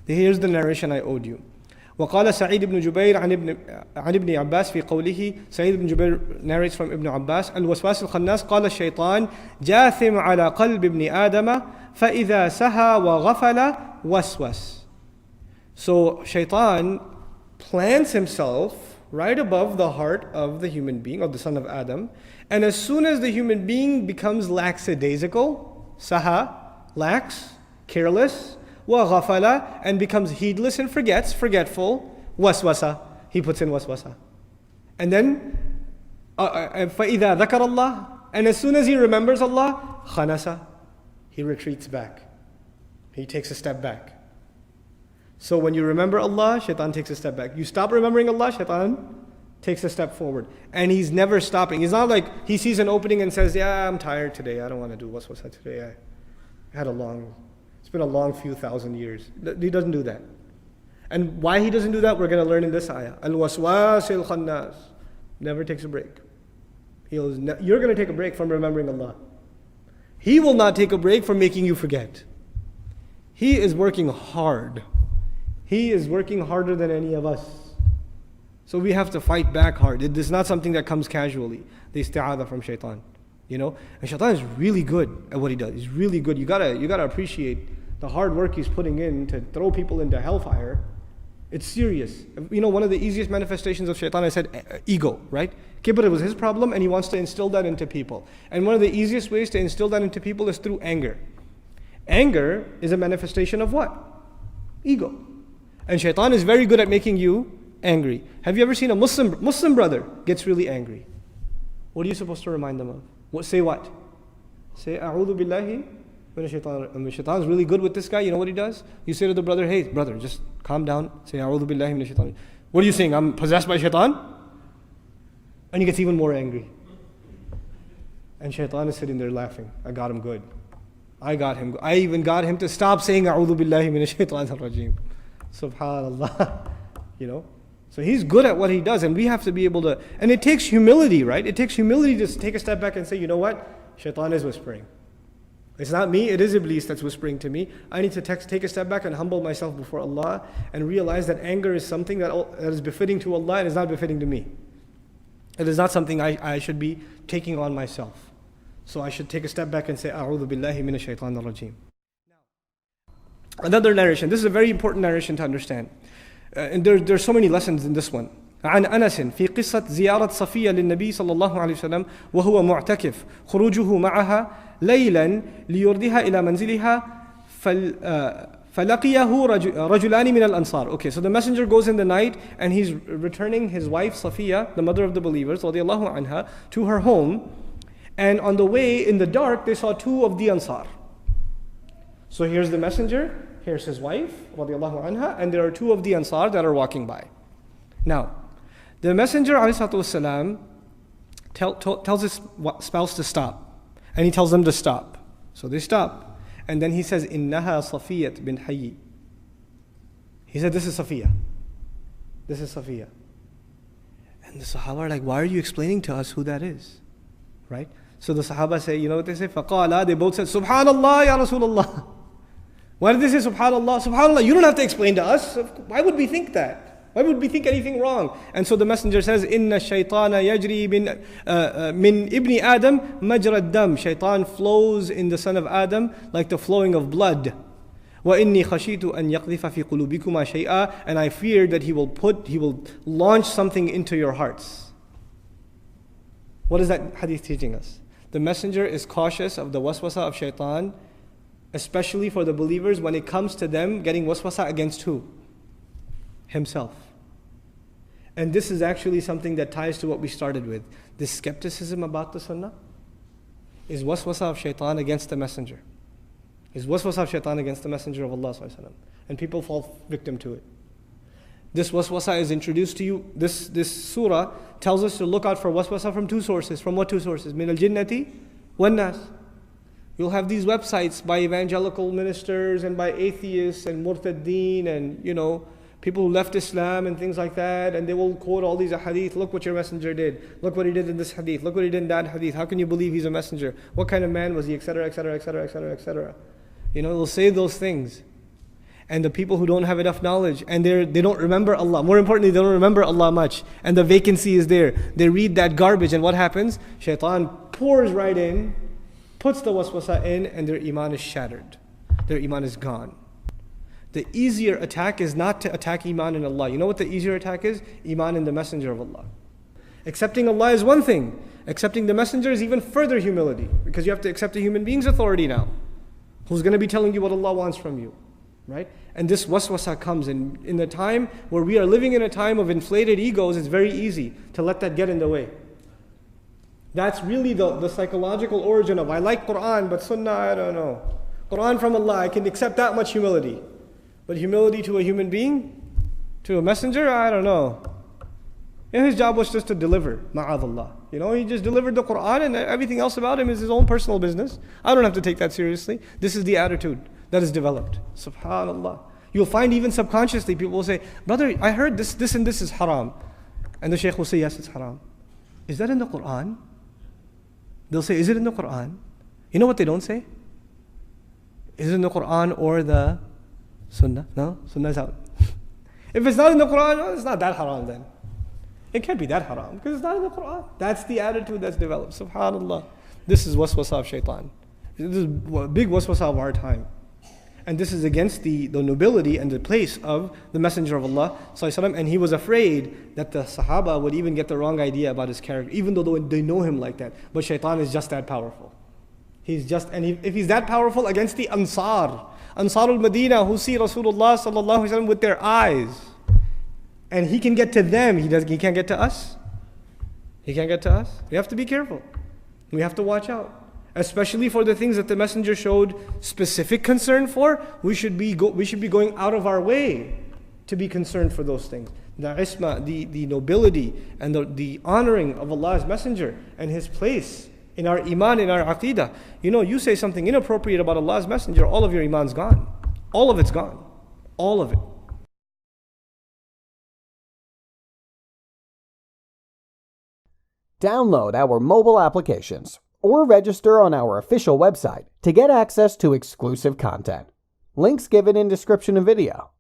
Here's the narration I owed you. وقال سعيد بن جبير عن ابن عباس في قوله. Sa'id ibn Jubair narrates from Ibn Abbas, الوسواس الخناس قال الشيطان جاثم على قلب ابن آدم فإذا سهى وغفل وسوس. So shaitan plants himself right above the heart of the human being, of the son of Adam, and as soon as the human being becomes lackadaisical, saha, lax, careless, وَغَفَلَ, and becomes heedless and forgetful, waswasa, he puts in waswasa. And then, فَإِذَا ذَكَرَ اللَّهِ, and as soon as he remembers Allah, خَنَسَ, he retreats back. He takes a step back. So when you remember Allah, shaitan takes a step back. You stop remembering Allah, shaitan takes a step forward. And he's never stopping. He's not like he sees an opening and says, yeah, I'm tired today. I don't want to do waswasa today. It's been a long few thousand years. He doesn't do that. And why he doesn't do that, we're going to learn in this ayah. Al-waswasil khannas. Never takes a break. You're going to take a break from remembering Allah. He will not take a break from making you forget. He is working hard. He is working harder than any of us. So we have to fight back hard. It is not something that comes casually. The isti'adha from shaitan. And shaitan is really good at what he does. He's really good. You gotta appreciate the hard work he's putting in to throw people into hellfire. It's serious. One of the easiest manifestations of shaitan, I said, ego, right? But it was his problem and he wants to instill that into people. And one of the easiest ways to instill that into people is through anger. Anger is a manifestation of what? Ego. And shaitan is very good at making you angry. Have you ever seen a Muslim brother gets really angry? What are you supposed to remind them of? Say what? Say, A'udhu billahi minash shaitan. And the shaitan is really good with this guy. You know what he does? You say to the brother, hey, brother, just calm down. Say, A'udhu billahi minash shaitan. What are you saying? I'm possessed by shaitan? And he gets even more angry. And shaitan is sitting there laughing. I got him good. I even got him to stop saying, A'udhu billahi minash shaitan al-rajim. Subhanallah. So he's good at what he does, and we have to be able to, and it takes humility, right? It takes humility to take a step back and say, you know what? Shaitan is whispering. It's not me, it is Iblis that's whispering to me. I need to take a step back and humble myself before Allah and realize that anger is something that is befitting to Allah and is not befitting to me. It is not something I should be taking on myself. So I should take a step back and say, A'udhu billahi minash shaitanir rajim. Another narration. This is a very important narration to understand. And there's so many lessons in this one. عن أنس في قصة زيارة صفية للنبي صلى الله عليه وسلم وهو معتكف خروجه معها ليلا ليردها إلى منزلها فلقيه رجلان من الأنصار. Okay, so the messenger goes in the night and he's returning his wife Safiya, the mother of the believers, رضي الله عنها, to her home. And on the way, in the dark, they saw two of the Ansar. So here's the messenger, here's his wife, radiallahu anha, and there are two of the Ansar that are walking by. Now, the messenger, ﷺ, tells his spouse to stop. And he tells them to stop. So they stop. And then he says, Innaha Safiyat bin Hayy. He said, this is Safiya. This is Safiya. And the Sahaba are like, why are you explaining to us who that is? Right? So the Sahaba say, you know what they say? فَقَالَا, they both said, Subhanallah, Ya Rasulullah. Why did they say Subhanallah? Subhanallah, you don't have to explain to us. Why would we think that? Why would we think anything wrong? And so the messenger says, Inna shaytana yajri min ibni Adam majra dam. Shaitan flows in the son of Adam like the flowing of blood. وَإِنِّي خَشِيتُ أَنْ يَقْذِفَ فِي قُلُوبِكُمَا شَيْئًا. And I fear that he will launch something into your hearts. What is that hadith teaching us? The messenger is cautious of the waswasa of shaitan, especially for the believers when it comes to them getting waswasa against who? Himself. And this is actually something that ties to what we started with. This skepticism about the sunnah is waswasa of shaitan against the messenger. Is waswasa of shaitan against the messenger of Allah ﷺ. And people fall victim to it. This waswasa is introduced to you. This surah tells us to look out for waswasa from two sources. From what two sources? Min al-jinnati wan nas. You'll have these websites by evangelical ministers and by atheists and murtaddeen and, people who left Islam and things like that, and they will quote all these hadith. Look what your messenger did. Look what he did in this hadith. Look what he did in that hadith. How can you believe he's a messenger? What kind of man was he? Etc., etc., etc., etc., etc. They'll say those things. and the people who don't have enough knowledge, and they don't remember Allah. More importantly, they don't remember Allah much, and the vacancy is there. They read that garbage, and what happens? Shaitan pours right in, puts the waswasa in, and their iman is shattered. Their iman is gone. The easier attack is not to attack iman in Allah. You know what the easier attack is? Iman in the messenger of Allah. Accepting Allah is one thing. Accepting the messenger is even further humility, because you have to accept a human being's authority now, who's going to be telling you what Allah wants from you. Right? And this waswasa comes in the time where we are living in a time of inflated egos. It's very easy to let that get in the way. That's really the psychological origin of, I like Quran, but Sunnah, I don't know. Quran from Allah, I can accept that much humility. But humility to a human being, to a messenger, I don't know. His job was just to deliver, ma'adallah. He just delivered the Quran, and everything else about him is his own personal business. I don't have to take that seriously. This is the attitude that is developed. Subhanallah. You'll find even subconsciously people will say, brother, I heard this and this is haram. And the shaykh will say, yes, it's haram. Is that in the Quran? They'll say, is it in the Quran? You know what they don't say? Is it in the Quran or the Sunnah? No? Sunnah is out. If it's not in the Quran, it's not that haram then. It can't be that haram because it's not in the Quran. That's the attitude that's developed. Subhanallah. This is waswasa of shaitan. This is a big waswasa of our time. And this is against the nobility and the place of the Messenger of Allah ﷺ, and he was afraid that the Sahaba would even get the wrong idea about his character, even though they know him like that. But shaitan is just that powerful. If he's that powerful against the Ansarul Medina who see Rasulullah ﷺ with their eyes, and he can get to them, he can't get to us. He can't get to us. We have to be careful. We have to watch out. Especially for the things that the Messenger showed specific concern for, we should be going out of our way to be concerned for those things. The isma, the nobility, and the honoring of Allah's Messenger and His place in our iman, in our aqidah. You say something inappropriate about Allah's Messenger, all of your iman's gone. All of it's gone. All of it. Download our mobile applications or register on our official website to get access to exclusive content. Links given in description of video.